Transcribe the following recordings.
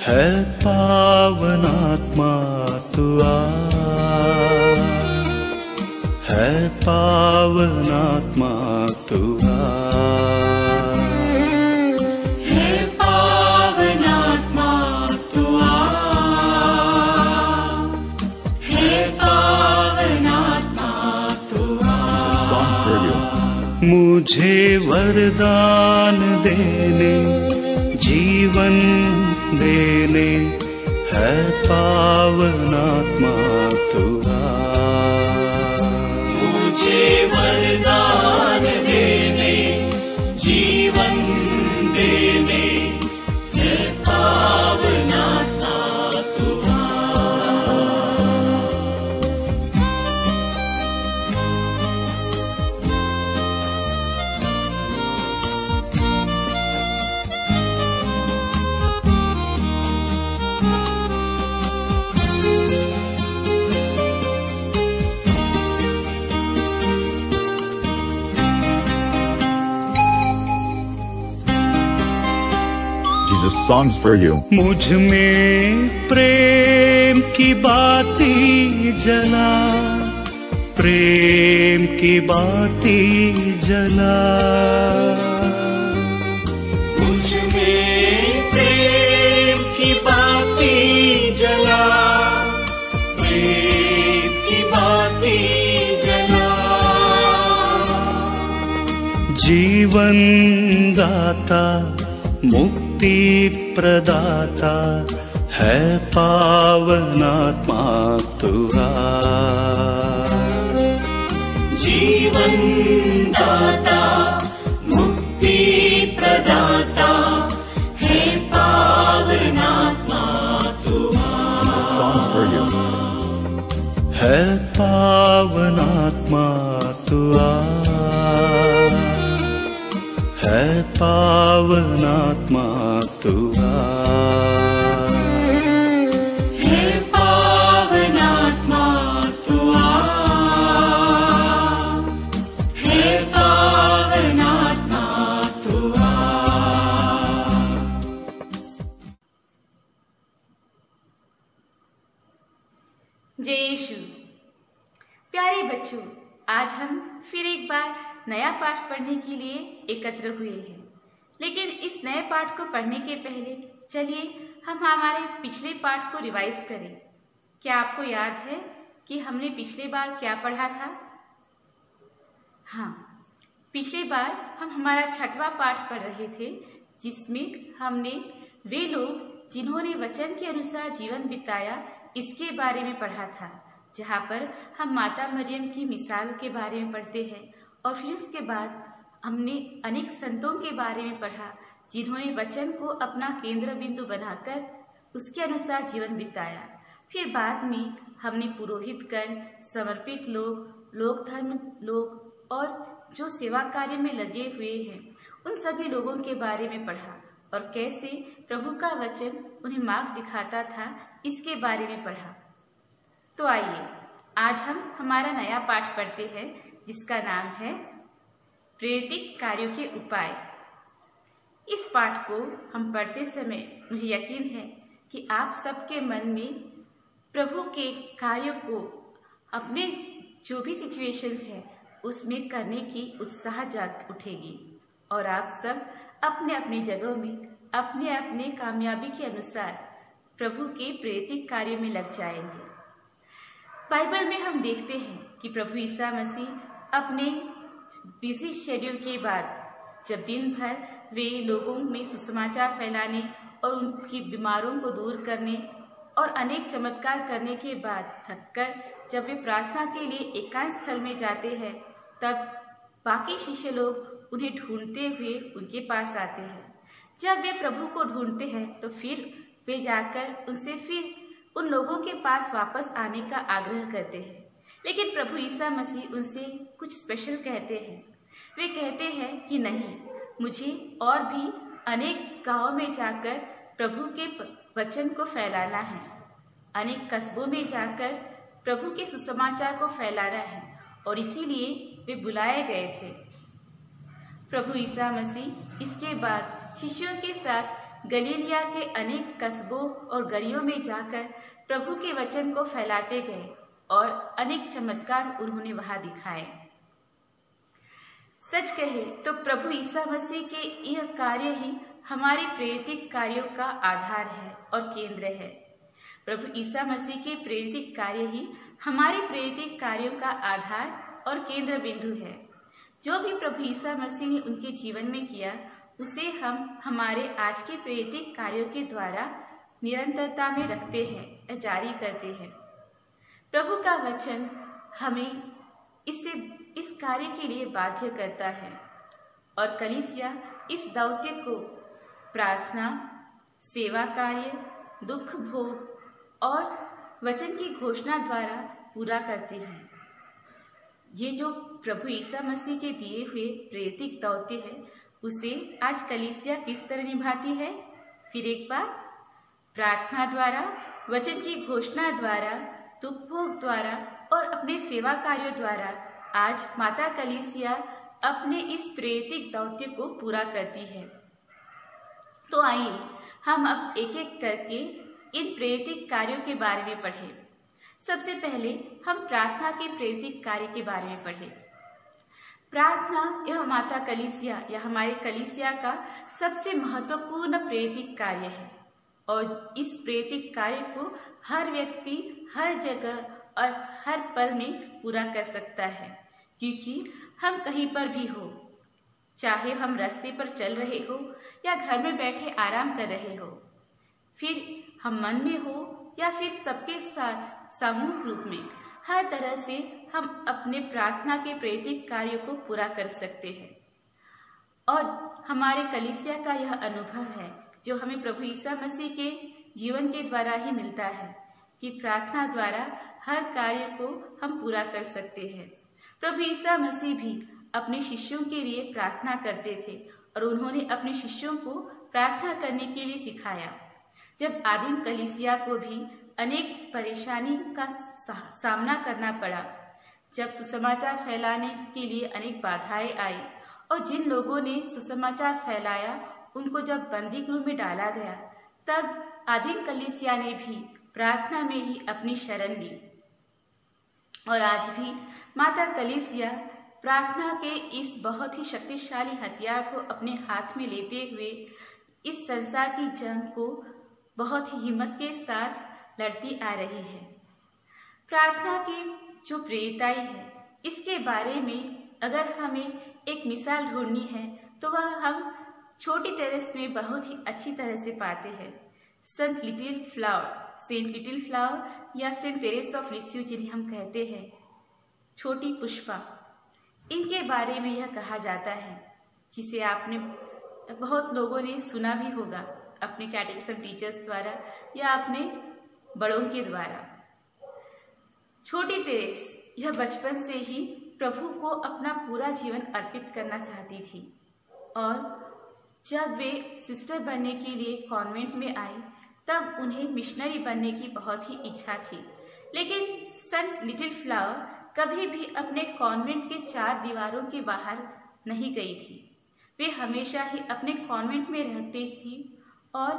है पावनात्मा तू आ, है पावनात्मा तू आ, है पावनात्मा तू आ, है पावनात्मा तू आ। मुझे वरदान देने जीवन देने है पावनात्मा तू आ, मुझे वरदान देने जीवन देने है पावनात्मा तू आ। Jesus songs for you. मुझ में प्रेम की बाती जला, प्रेम की बाती जला, मुझ में प्रेम की बाती जला, प्रेम की बाती जला। जीवन दाता मुक्ति प्रदाता है पावनात्मा तू आ, जीवन दाता मुक्ति प्रदाता है पावनात्मा तू आ। Songs for you. है पावनात्मा तू आ, है पावनात्मा तू आ, है पावनात्मा तू आ, है पावनात्मा तू आ। जय यीशु। प्यारे बच्चों, आज हम फिर एक बार नया पाठ पढ़ने के लिए एकत्र हुए हैं। लेकिन इस नए पाठ को पढ़ने के पहले चलिए हम हमारे पिछले पाठ को रिवाइज करें। क्या आपको याद है कि हमने पिछले बार क्या पढ़ा था? हाँ, पिछले बार हम हमारा 6वां पाठ पढ़ रहे थे, जिसमें हमने वे लोग जिन्होंने वचन के अनुसार जीवन बिताया इसके बारे में पढ़ा था, जहाँ पर हम माता मरियम की मिसाल के बारे में पढ़ते हैं। और फिर उसके बाद हमने अनेक संतों के बारे में पढ़ा जिन्होंने वचन को अपना केंद्र बिंदु बनाकर उसके अनुसार जीवन बिताया। फिर बाद में हमने पुरोहितगण, समर्पित लोग, लोक धर्म लोग और जो सेवा कार्य में लगे हुए हैं उन सभी लोगों के बारे में पढ़ा और कैसे प्रभु का वचन उन्हें मार्ग दिखाता था इसके बारे में पढ़ा। तो आइए आज हम हमारा नया पाठ पढ़ते हैं, जिसका नाम है प्रेरित कार्यों के उपाय। इस पाठ को हम पढ़ते समय मुझे यकीन है कि आप सबके मन में प्रभु के कार्यों को अपने जो भी सिचुएशंस है उसमें करने की उत्साह जाग उठेगी और आप सब अपने अपने जगहों में अपने अपने कामयाबी के अनुसार प्रभु के प्रेरित कार्य में लग जाएंगे। बाइबल में हम देखते हैं कि प्रभु ईसा मसीह अपने बिजी शेड्यूल के बाद जब दिन भर वे लोगों में सुसमाचार फैलाने और उनकी बीमारों को दूर करने और अनेक चमत्कार करने के बाद थककर जब वे प्रार्थना के लिए एकांत स्थल में जाते हैं, तब बाकी शिष्य लोग उन्हें ढूंढते हुए उनके पास आते हैं। जब वे प्रभु को ढूंढते हैं तो फिर वे जाकर उनसे फिर उन लोगों के पास वापस आने का आग्रह करते हैं। लेकिन प्रभु ईसा मसीह उनसे कुछ स्पेशल कहते हैं। वे कहते हैं कि नहीं, मुझे और भी अनेक गांवों में जाकर प्रभु के वचन को फैलाना है, अनेक कस्बों में जाकर प्रभु के सुसमाचार को फैलाना है, और इसीलिए वे बुलाए गए थे। प्रभु ईसा मसीह इसके बाद शिष्यों के साथ गलीलिया के अनेक कस्बों और गलियों में जाकर प्रभु के वचन को फैलाते गए और अनेक चमत्कार उन्होंने वहां दिखाए। सच कहे तो प्रभु ईसा मसीह के यह कार्य ही हमारे प्रेरित कार्यों का आधार है और केंद्र है। प्रभु ईसा मसीह के प्रेरित कार्य ही हमारे प्रेरित कार्यों का आधार और केंद्र बिंदु है। जो भी प्रभु ईसा मसीह ने उनके जीवन में किया, उसे हम हमारे आज के प्रेरित कार्यों के द्वारा निरंतरता में रखते हैं, जारी करते हैं। प्रभु का वचन हमें इस कार्य के लिए बाध्य करता है, और कलीसिया इस दौत्य को प्रार्थना, सेवा कार्य, दुख भोग और वचन की घोषणा द्वारा पूरा करती है। ये जो प्रभु ईसा मसीह के दिए हुए प्रेरित दौत्य है, उसे आज कलीसिया किस तरह निभाती है? फिर एक बार, प्रार्थना द्वारा, वचन की घोषणा द्वारा, दुख भोग द्वारा और अपने सेवा कार्यों द्वारा आज माता कलीसिया अपने इस प्रेरित दौत्य को पूरा करती है। तो आइए हम अब एक एक करके इन प्रेरित कार्यों के बारे में पढ़ें। सबसे पहले हम प्रार्थना के प्रेरित कार्य के बारे में पढ़ें। प्रार्थना यह माता कलीसिया या हमारे कलीसिया का सबसे महत्वपूर्ण प्रेरित कार्य है, और इस प्रेरित कार्य को हर व्यक्ति हर जगह और हर पल में पूरा कर सकता है, क्योंकि हम कहीं पर भी हो, चाहे हम रास्ते पर चल रहे हो या घर में बैठे आराम कर रहे हो, फिर हम मन में हो या फिर सबके साथ सामूहिक रूप में, हर तरह से हम अपने प्रार्थना के प्रेरित कार्यों को पूरा कर सकते हैं। और हमारे कलीसिया का यह अनुभव है जो हमें प्रभु ईसा मसीह के जीवन के द्वारा ही मिलता है कि प्रार्थना द्वारा हर कार्य को हम पूरा कर सकते हैं। प्रभु ईसा मसीह भी अपने शिष्यों के लिए प्रार्थना करते थे, और उन्होंने अपने शिष्यों को प्रार्थना करने के लिए सिखाया। जब आदिम कलीसिया को भी अनेक परेशानी का सामना करना पड़ा, जब सुसमाचार फैलाने के लिए अनेक बाधाएं आई, और जिन लोगों ने सुसमाचार फैलाया उनको जब बंदी गृह में डाला गया, तब आदिम कलीसिया ने भी प्रार्थना में ही अपनी शरण ली। और आज भी माता कलीसिया प्रार्थना के इस बहुत ही शक्तिशाली हथियार को अपने हाथ में लेते हुए इस संसार की जंग को बहुत ही हिम्मत के साथ लड़ती आ रही है। प्रार्थना की जो प्रेरिताई है, इसके बारे में अगर हमें एक मिसाल ढूंढनी है तो वह हम छोटी तेरेस में बहुत ही अच्छी तरह से पाते हैं। सेंट लिटिल फ्लावर या सेंट तेरेस ऑफ लिसिeux जिन्हें हम कहते हैं, छोटी पुष्पा, इनके बारे में यह कहा जाता है, जिसे आपने बहुत लोगों ने सुना भी होगा अपने कैटेकिज्म टीचर्स द्वारा या अपने बड़ों के द्वारा। छोटी तेरेस यह बचपन से ही प्रभु को अपना पूरा जीवन अर्पित करना चाहती थी, और जब वे सिस्टर बनने के लिए कॉन्वेंट में आई तब उन्हें मिशनरी बनने की बहुत ही इच्छा थी। लेकिन सेंट लिटिल फ्लावर कभी भी अपने कॉन्वेंट के 4 दीवारों के बाहर नहीं गई थी। वे हमेशा ही अपने कॉन्वेंट में रहती थी और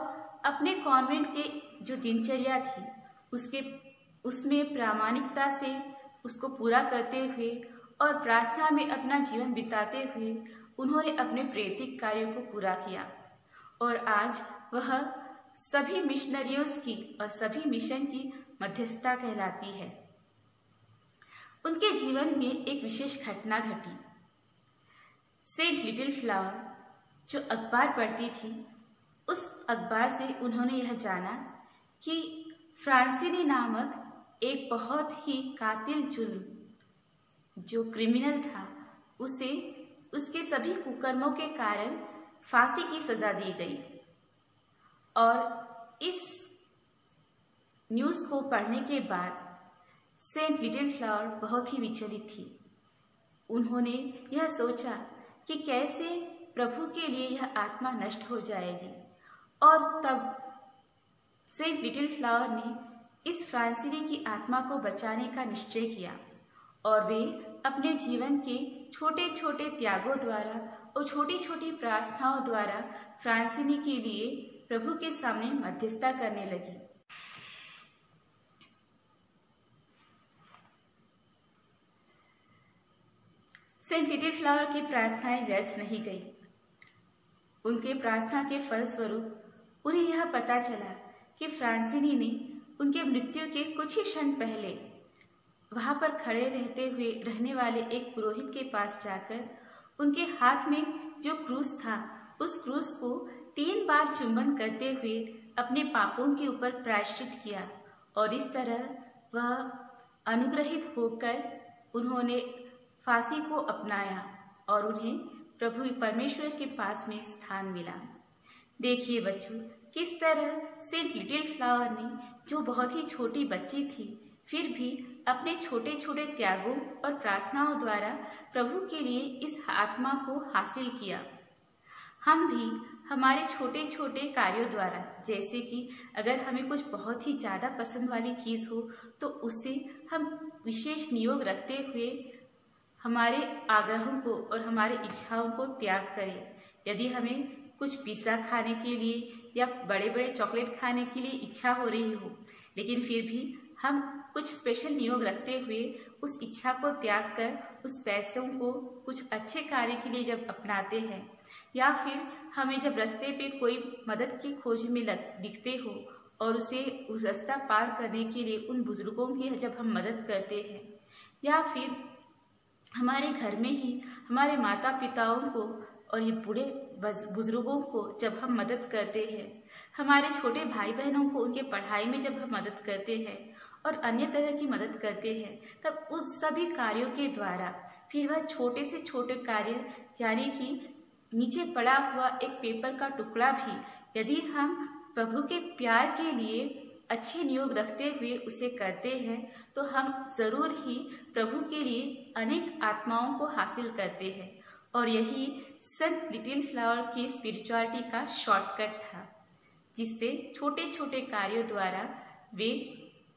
अपने कॉन्वेंट के जो दिनचर्या थी उसमें प्रामाणिकता से उसको पूरा करते हुए और प्रार्थना में अपना जीवन बिताते हुए उन्होंने अपने प्रेरित कार्यों को पूरा किया। और आज वह सभी मिशनरियों की और सभी मिशन की मध्यस्थता कहलाती है। उनके जीवन में एक विशेष घटना घटी। सेंट लिटिल फ्लावर जो अखबार पढ़ती थी, उस अखबार से उन्होंने यह जाना कि फ्रांसिनी नामक एक बहुत ही कातिल जुल्म जो क्रिमिनल था, उसे उसके सभी कुकर्मों के कारण फांसी की सजा दी गई। और इस न्यूज़ को पढ़ने के बाद सेंट लिटिल फ्लावर बहुत ही विचलित थी। उन्होंने यह सोचा कि कैसे प्रभु के लिए यह आत्मा नष्ट हो जाएगी, और तब सेंट लिटिल फ्लावर ने इस फ्रांसिनी की आत्मा को बचाने का निश्चय किया, और वे अपने जीवन के छोटे छोटे त्यागों द्वारा और छोटी छोटी प्रार्थनाओं द्वारा फ्रांसिनी के लिए प्रभु के सामने मध्यस्थता करने लगी। सेंट लिटिल फ्लावर की प्रार्थनाएं व्यर्थ नहीं गई। उनके प्रार्थना के फलस्वरूप उन्हें यह पता चला कि फ्रांसिनी ने उनके मृत्यु के कुछ ही क्षण पहले वहां पर खड़े रहने वाले एक पुरोहित के पास जाकर उनके हाथ में जो क्रूस था, उस क्रूस को 3 बार चुंबन करते हुए अपने पापों के ऊपर प्रायश्चित किया, और इस तरह वह अनुग्रहित होकर उन्होंने फांसी को अपनाया और उन्हें प्रभु परमेश्वर के पास में स्थान मिला। देखिए बच्चों, किस तरह सेंट लिटिल फ्लावर ने, जो बहुत ही छोटी बच्ची थी, फिर भी अपने छोटे छोटे त्यागों और प्रार्थनाओं द्वारा प्रभु के लिए इस आत्मा को हासिल किया। हम भी हमारे छोटे छोटे कार्यों द्वारा, जैसे कि अगर हमें कुछ बहुत ही ज़्यादा पसंद वाली चीज़ हो तो उससे हम विशेष नियोग रखते हुए हमारे आग्रहों को और हमारे इच्छाओं को त्याग करें। यदि हमें कुछ पिज़्ज़ा खाने के लिए या बड़े बड़े चॉकलेट खाने के लिए इच्छा हो रही हो, लेकिन फिर भी हम कुछ स्पेशल नियोग रखते हुए उस इच्छा को त्याग कर उस पैसों को कुछ अच्छे कार्य के लिए जब अपनाते हैं, या फिर हमें जब रास्ते पे कोई मदद की खोज में दिखते हो और उसे उस रास्ता पार करने के लिए उन बुजुर्गों की जब हम मदद करते हैं, या फिर हमारे घर में ही हमारे माता पिताओं को और ये बूढ़े बुजुर्गों को जब हम मदद करते हैं, हमारे छोटे भाई बहनों को उनके पढ़ाई में जब हम मदद करते हैं और अन्य तरह की मदद करते हैं, तब उस सभी कार्यों के द्वारा फिर वह छोटे से छोटे कार्य, यानी कि नीचे पड़ा हुआ एक पेपर का टुकड़ा भी यदि हम प्रभु के प्यार के लिए अच्छे नियोग रखते हुए उसे करते हैं, तो हम ज़रूर ही प्रभु के लिए अनेक आत्माओं को हासिल करते हैं। और यही सेंट लिटिल फ्लावर की स्पिरिचुअलिटी का शॉर्टकट था, जिससे छोटे छोटे कार्यों द्वारा वे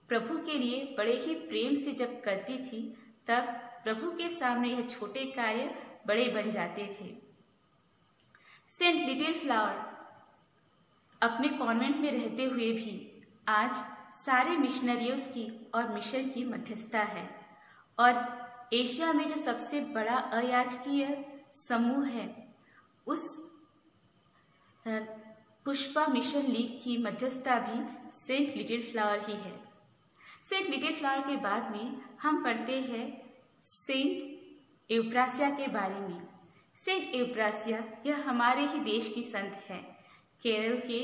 प्रभु के लिए बड़े ही प्रेम से जब करती थी, तब प्रभु के सामने यह छोटे कार्य बड़े बन जाते थे। सेंट लिटिल फ्लावर अपने कॉन्वेंट में रहते हुए भी आज सारे मिशनरियों की और मिशन की मध्यस्थता है, और एशिया में जो सबसे बड़ा अयाचकीय समूह है, उस पुष्पा मिशन लीग की मध्यस्थता भी सेंट लिटिल फ्लावर ही है। सेंट लिटिल फ्लावर के बाद में हम पढ़ते हैं सेंट एउप्रासिया के बारे में। सेंट एउप्रासिया यह हमारे ही देश की संत है। केरल के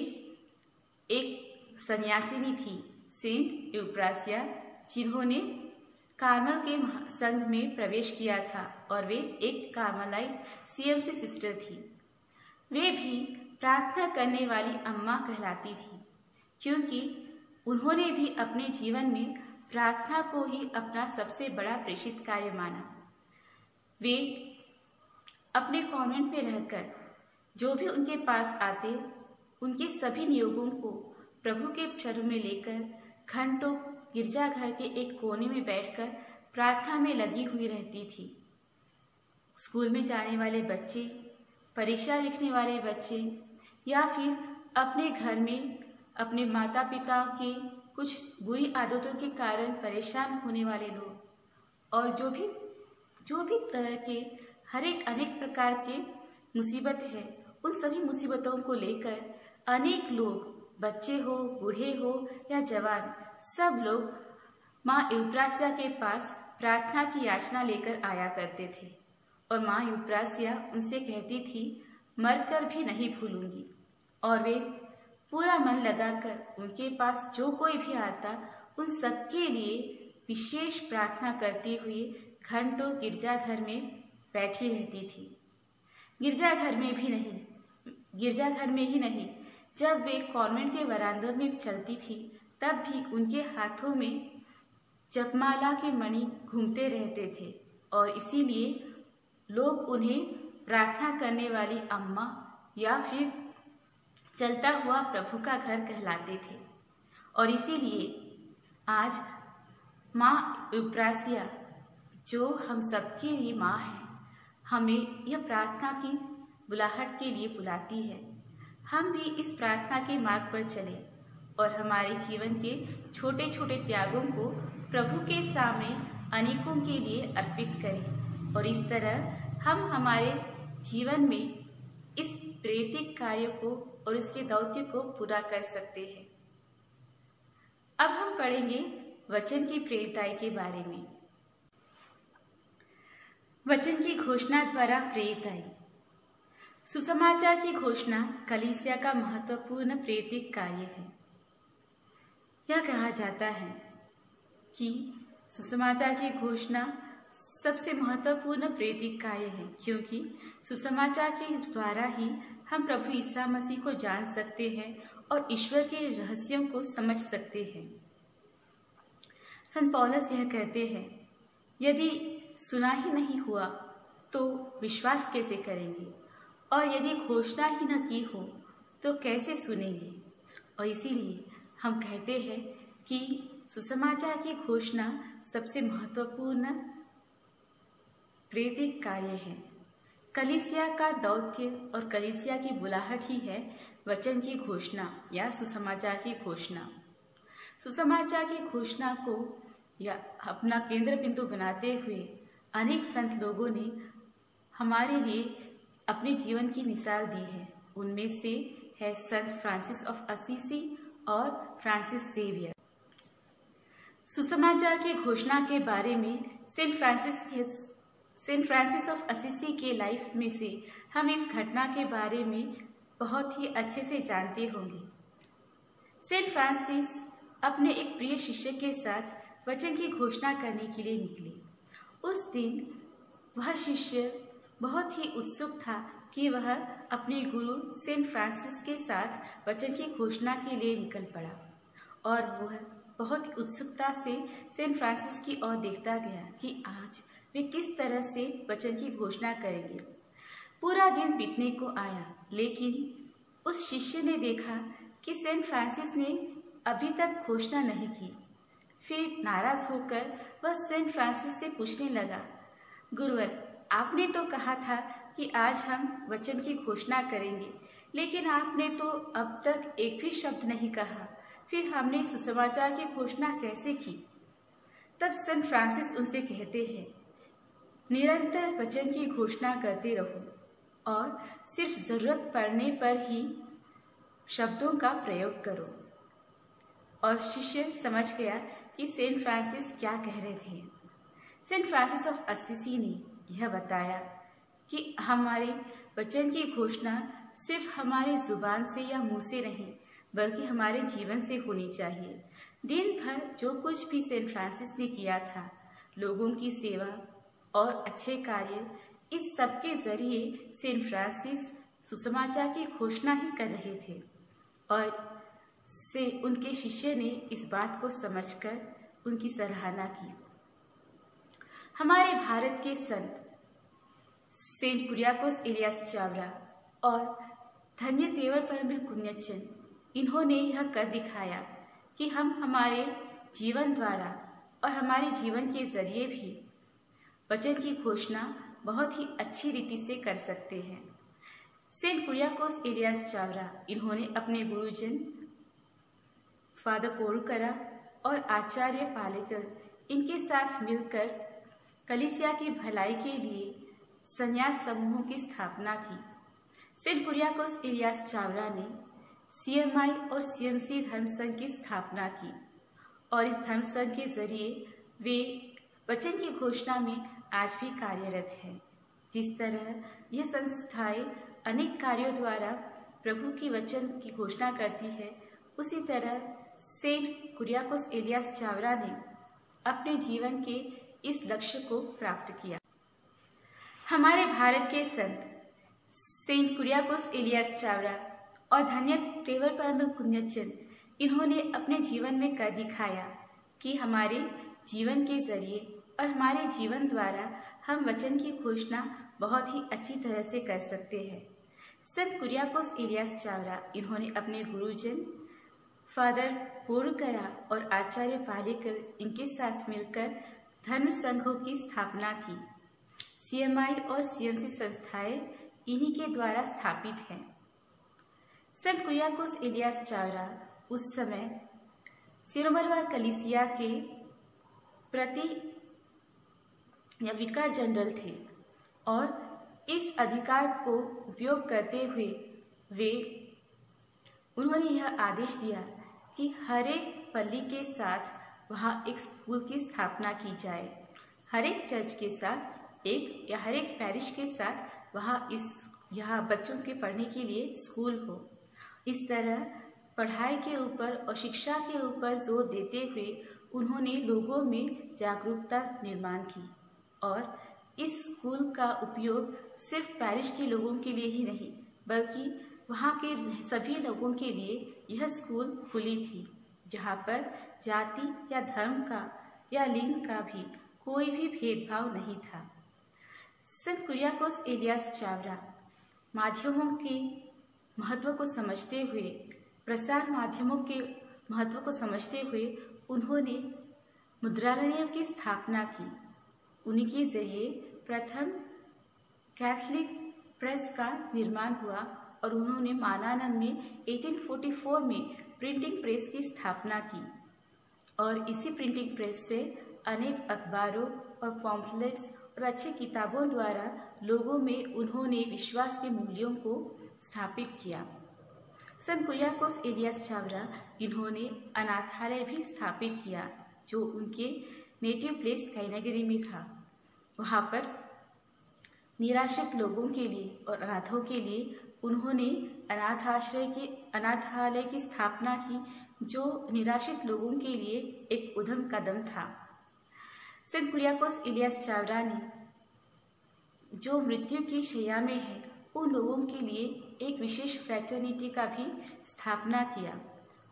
एक सन्यासिनी थी सेंट एउप्रासिया, जिन्होंने कार्मल के संघ में प्रवेश किया था, और वे एक कार्मलाइट सीएमसी सिस्टर थी। वे भी प्रार्थना करने वाली अम्मा कहलाती थी, क्योंकि उन्होंने भी अपने जीवन में प्रार्थना को ही अपना सबसे बड़ा प्रेषित कार्य माना। वे अपने कॉन्वेंट में रहकर जो भी उनके पास आते, उनके सभी नियोगों को प्रभु के चरणों में लेकर घंटों गिरजाघर के एक कोने में बैठकर प्रार्थना में लगी हुई रहती थी। स्कूल में जाने वाले बच्चे, परीक्षा लिखने वाले बच्चे, या फिर अपने घर में अपने माता पिता के कुछ बुरी आदतों के कारण परेशान होने वाले लोग, और जो भी तरह के अनेक प्रकार के मुसीबत है, उन सभी मुसीबतों को लेकर अनेक लोग, बच्चे हो, बूढ़े हो या जवान, सब लोग माँ एउप्रासिया के पास प्रार्थना की याचना लेकर आया करते थे। और माँ एउप्रासिया उनसे कहती थी, मरकर भी नहीं भूलूंगी। और वे पूरा मन लगाकर उनके पास जो कोई भी आता उन सबके लिए विशेष प्रार्थना करते हुए घंटों गिरजाघर में बैठी रहती थी। गिरजाघर में ही नहीं, जब वे कॉन्वेंट के वरांदों में चलती थी तब भी उनके हाथों में जपमाला के मणि घूमते रहते थे और इसीलिए लोग उन्हें प्रार्थना करने वाली अम्मा या फिर चलता हुआ प्रभु का घर कहलाते थे। और इसीलिए आज माँ यूप्रासिया, जो हम सबके लिए माँ है, हमें यह प्रार्थना की बुलाहट के लिए बुलाती है। हम भी इस प्रार्थना के मार्ग पर चलें और हमारे जीवन के छोटे छोटे त्यागों को प्रभु के सामने अनेकों के लिए अर्पित करें और इस तरह हम हमारे जीवन में इस प्रेरित कार्य को और इसके दौत्य को पूरा कर सकते हैं। अब हम पढ़ेंगे वचन की प्रेरिताई के बारे में। वचन की घोषणा द्वारा प्रेरिताई। सुसमाचार की घोषणा कलीसिया का महत्वपूर्ण प्रेरित कार्य है। यह कहा जाता है कि सुसमाचार की घोषणा सबसे महत्वपूर्ण प्रेरित कार्य है, क्योंकि सुसमाचार के द्वारा ही हम प्रभु ईसा मसीह को जान सकते हैं और ईश्वर के रहस्यों को समझ सकते हैं। संत पौलुस यह कहते हैं, यदि सुना ही नहीं हुआ तो विश्वास कैसे करेंगे, और यदि घोषणा ही न की हो तो कैसे सुनेंगे। और इसीलिए हम कहते हैं कि सुसमाचार की घोषणा सबसे महत्वपूर्ण प्रेरित कार्य है। कलीसिया का दौत्य और कलीसिया की बुलाहट ही है वचन की घोषणा या सुसमाचार की घोषणा। सुसमाचार की घोषणा को या अपना केंद्र बिंदु बनाते हुए अनेक संत लोगों ने हमारे लिए अपने जीवन की मिसाल दी है। उनमें से है संत फ्रांसिस ऑफ असीसी और फ्रांसिस जेवियर। सुसमाचार की घोषणा के बारे में सेंट फ्रांसिस ऑफ असीसी के लाइफ में से हम इस घटना के बारे में बहुत ही अच्छे से जानते होंगे। सेंट फ्रांसिस अपने एक प्रिय शिष्य के साथ वचन की घोषणा करने के लिए निकले। उस दिन वह शिष्य बहुत ही उत्सुक था कि वह अपने गुरु सेंट फ्रांसिस के साथ वचन की घोषणा के लिए निकल पड़ा और वह बहुत उत्सुकता से सेंट फ्रांसिस की ओर देखता गया कि आज वे किस तरह से वचन की घोषणा करेंगे। पूरा दिन बीतने को आया, लेकिन उस शिष्य ने देखा कि सेंट फ्रांसिस ने अभी तक घोषणा नहीं की। फिर नाराज होकर वह सेंट फ्रांसिस से पूछने लगा, गुरुवर, आपने तो कहा था कि आज हम वचन की घोषणा करेंगे, लेकिन आपने तो अब तक एक भी शब्द नहीं कहा। फिर हमने सुसमाचार की घोषणा कैसे की? तब सेंट फ्रांसिस उनसे कहते हैं, निरंतर वचन की घोषणा करते रहो और सिर्फ जरूरत पड़ने पर ही शब्दों का प्रयोग करो। और शिष्य समझ गया कि सेंट फ्रांसिस क्या कह रहे थे। सेंट फ्रांसिस ऑफ असीसी ने यह बताया कि हमारे वचन की घोषणा सिर्फ हमारे जुबान से या मुंह से नहीं, बल्कि हमारे जीवन से होनी चाहिए। दिन भर जो कुछ भी सेंट फ्रांसिस ने किया था, लोगों की सेवा और अच्छे कार्य, इस सब के जरिए सेंट फ्रांसिस सुसमाचार की घोषणा ही कर रहे थे। और से उनके शिष्य ने इस बात को समझकर उनकी सराहना की। हमारे भारत के संत सेंट कुरियाकोस इलियास चावरा और धन्य तेवर परमवीर पुण्यचंद, इन्होंने यह कर दिखाया कि हम हमारे जीवन द्वारा और हमारे जीवन के जरिए भी वचन की घोषणा बहुत ही अच्छी रीति से कर सकते हैं। सेंट कुरियाकोस इलियास चावरा, इन्होंने अपने गुरुजन फादर पोरुकरा और आचार्य पालेकर, इनके साथ मिलकर कलीसिया की भलाई के लिए संन्यास समूहों की स्थापना की। सेंट कुरियाकोस इलियास चावरा ने CMI और CMC धर्म संघ की स्थापना की और इस धर्म संघ के जरिए वे वचन की घोषणा में आज भी कार्यरत हैं। जिस तरह यह संस्थाएं अनेक कार्यों द्वारा प्रभु की वचन की घोषणा करती है, उसी तरह सेंट कुरियाकोस एलियास चावरा ने अपने जीवन के इस लक्ष्य को प्राप्त किया। हमारे भारत के संत सेंट कुरियाकोस एलियास चावरा और धन्य तेवर परम कुन्यचन, इन्होंने अपने जीवन में कर दिखाया कि हमारे जीवन के जरिए और हमारे जीवन द्वारा हम वचन की घोषणा बहुत ही अच्छी तरह से कर सकते हैं। संत कुरियाकोस एलियास चावरा, इन्होंने अपने गुरुजन फादर बोरुकरा और आचार्य पालेकर, इनके साथ मिलकर धर्म संघों की स्थापना की। CMI और CMC संस्थाएं इन्हीं के द्वारा स्थापित हैं। संत कुरियाकोस एलियास चावरा उस समय सिरोमरवा कलीसिया के प्रति या विकार जनरल थे और इस अधिकार को उपयोग करते हुए उन्होंने यह आदेश दिया कि हर एक पल्ली के साथ वहाँ एक स्कूल की स्थापना की जाए। हर एक चर्च के साथ एक या हर एक पैरिश के साथ यहाँ बच्चों के पढ़ने के लिए स्कूल हो। इस तरह पढ़ाई के ऊपर और शिक्षा के ऊपर जोर देते हुए उन्होंने लोगों में जागरूकता निर्माण की और इस स्कूल का उपयोग सिर्फ पैरिश के लोगों के लिए ही नहीं, बल्कि वहाँ के सभी लोगों के लिए यह स्कूल खुली थी, जहाँ पर जाति या धर्म का या लिंग का भी कोई भी भेदभाव नहीं था। संत कुरियाकोस एलियास चावरा माध्यमों के महत्व को समझते हुए, प्रसार माध्यमों के महत्व को समझते हुए उन्होंने मुद्रालयों की स्थापना की। उन्हीं के जरिए प्रथम कैथलिक प्रेस का निर्माण हुआ और उन्होंने मानानम में 1844 में प्रिंटिंग प्रेस की स्थापना की और इसी प्रिंटिंग प्रेस से अनेक अखबारों और पॉम्फलेट्स और अच्छी किताबों द्वारा लोगों में उन्होंने विश्वास के मूल्यों को स्थापित किया। संत कुरियाकोस एलियास चावरा, इन्होंने अनाथालय भी स्थापित किया जो उनके नेटिव प्लेस कैनागिरी में था। वहाँ पर निराश्रित लोगों के लिए और अनाथों के लिए उन्होंने अनाथालय की स्थापना की, जो निराश्रित लोगों के लिए एक उद्यम कदम था। संत कुरियाकोस एलियास चावरा ने जो मृत्यु की शैया में है उन लोगों के लिए एक विशेष फ्रैटर्निटी का भी स्थापना किया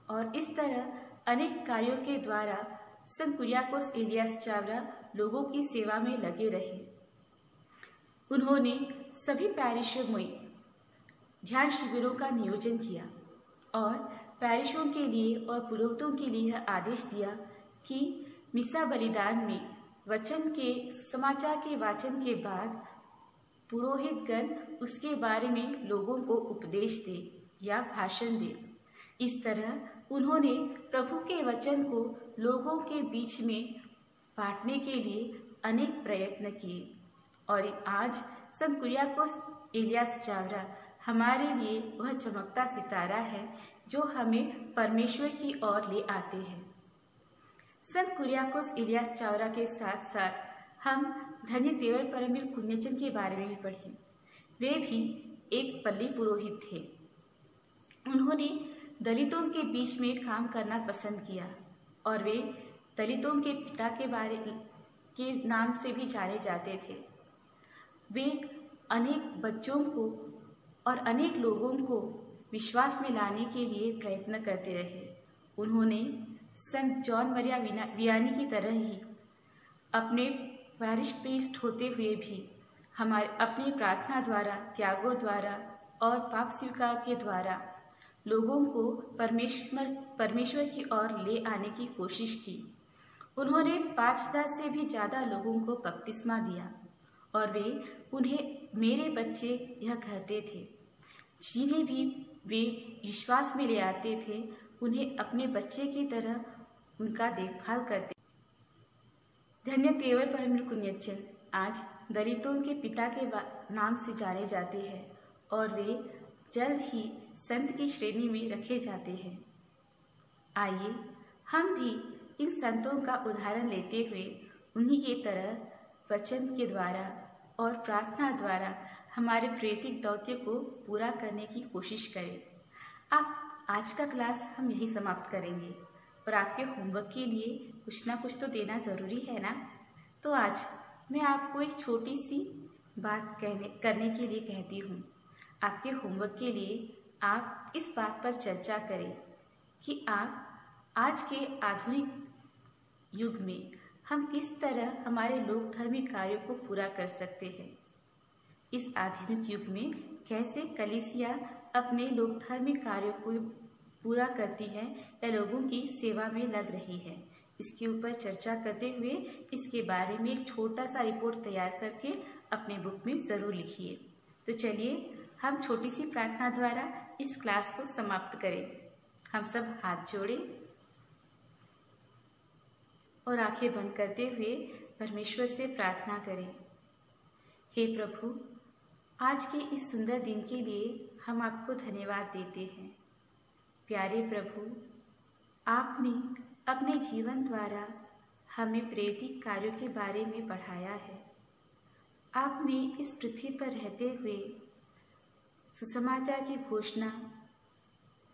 और इस तरह अनेक कार्यों के द्वारा संत कुरियाकोस एलियास चावरा लोगों की सेवा में लगे रहे। उन्होंने सभी पैरिशों में ध्यान शिविरों का नियोजन किया और पैरिशों के लिए और पुरोहितों के लिए यह आदेश दिया कि मिसा बलिदान में वचन के समाचार के वाचन के बाद पुरोहितगण उसके बारे में लोगों को उपदेश दे या भाषण दे। इस तरह उन्होंने प्रभु के वचन को लोगों के बीच में बांटने के लिए अनेक प्रयत्न किए और आज संत कुरियाकोस एलियास चावरा हमारे लिए वह चमकता सितारा है जो हमें परमेश्वर की ओर ले आते हैं। संत कुरियाकोस एलियास चावरा के साथ साथ हम धन्य तेवर परमवीर कुन्यचन के बारे में भी पढ़ें। वे भी एक पल्ली पुरोहित थे। उन्होंने दलितों के बीच में काम करना पसंद किया और वे दलितों के पिता के नाम से भी जाने जाते थे। वे अनेक बच्चों को और अनेक लोगों को विश्वास में लाने के लिए प्रयत्न करते रहे। उन्होंने संत जॉन मरिया वियानी की तरह ही अपने पैरिश प्रीस्ट होते हुए भी हमारे अपनी प्रार्थना द्वारा, त्यागों द्वारा और पाप स्वीकार के द्वारा लोगों को परमेश्वर की ओर ले आने की कोशिश की। उन्होंने 5000 से भी ज़्यादा लोगों को बपतिस्मा दिया और वे उन्हें मेरे बच्चे यह कहते थे। जिन्हें भी वे विश्वास में ले आते थे उन्हें अपने बच्चे की तरह उनका देखभाल करते। धन्य तेवर परमवीर कुन्यचन आज दलितों के पिता के नाम से जाने जाते हैं और वे जल्द ही संत की श्रेणी में रखे जाते हैं। आइए हम भी इन संतों का उदाहरण लेते हुए उन्हीं की तरह वचन के द्वारा और प्रार्थना द्वारा हमारे प्रेरित दौत्य को पूरा करने की कोशिश करें। आज का क्लास हम यही समाप्त करेंगे और आपके होमवर्क के लिए कुछ ना कुछ तो देना ज़रूरी है ना। तो आज मैं आपको एक छोटी सी बात करने के लिए कहती हूँ। आपके होमवर्क के लिए आप इस बात पर चर्चा करें कि आप आज के आधुनिक युग में हम किस तरह हमारे लोक धर्मी कार्यों को पूरा कर सकते हैं। इस आधुनिक युग में कैसे कलीसिया अपने लोक धर्मी कार्यों को पूरा करती है या लोगों की सेवा में लग रही है, इसके ऊपर चर्चा करते हुए इसके बारे में एक छोटा सा रिपोर्ट तैयार करके अपने बुक में ज़रूर लिखिए। तो चलिए हम छोटी सी प्रार्थना द्वारा इस क्लास को समाप्त करें। हम सब हाथ जोड़ें और आंखें बंद करते हुए परमेश्वर से प्रार्थना करें। हे प्रभु, आज के इस सुंदर दिन के लिए हम आपको धन्यवाद देते हैं। प्यारे प्रभु, आपने अपने जीवन द्वारा हमें प्रेरित कार्यों के बारे में पढ़ाया है। आपने इस पृथ्वी पर रहते हुए सुसमाचार की घोषणा,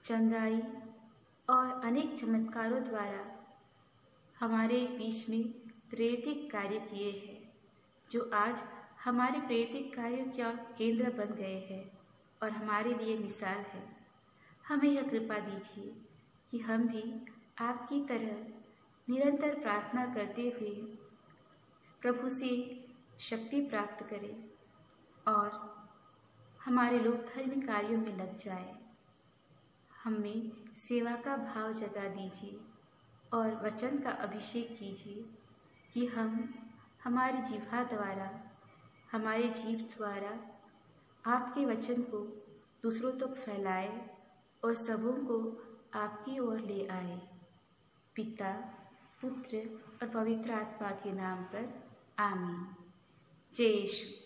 चंगाई और अनेक चमत्कारों द्वारा हमारे बीच में प्रेरित कार्य किए हैं, जो आज हमारे प्रेरित कार्यों का केंद्र बन गए हैं और हमारे लिए मिसाल है। हमें यह कृपा दीजिए कि हम भी आपकी तरह निरंतर प्रार्थना करते हुए प्रभु से शक्ति प्राप्त करें और हमारे लोक धर्मी कार्यों में लग जाए। हमें सेवा का भाव जगा दीजिए और वचन का अभिषेक कीजिए कि हम हमारी जिह्वा द्वारा, हमारे जीव द्वारा आपके वचन को दूसरों तक फैलाए और सबों को आपकी ओर ले आए। पिता, पुत्र और पवित्र आत्मा के नाम पर आमीन। जय यीशु।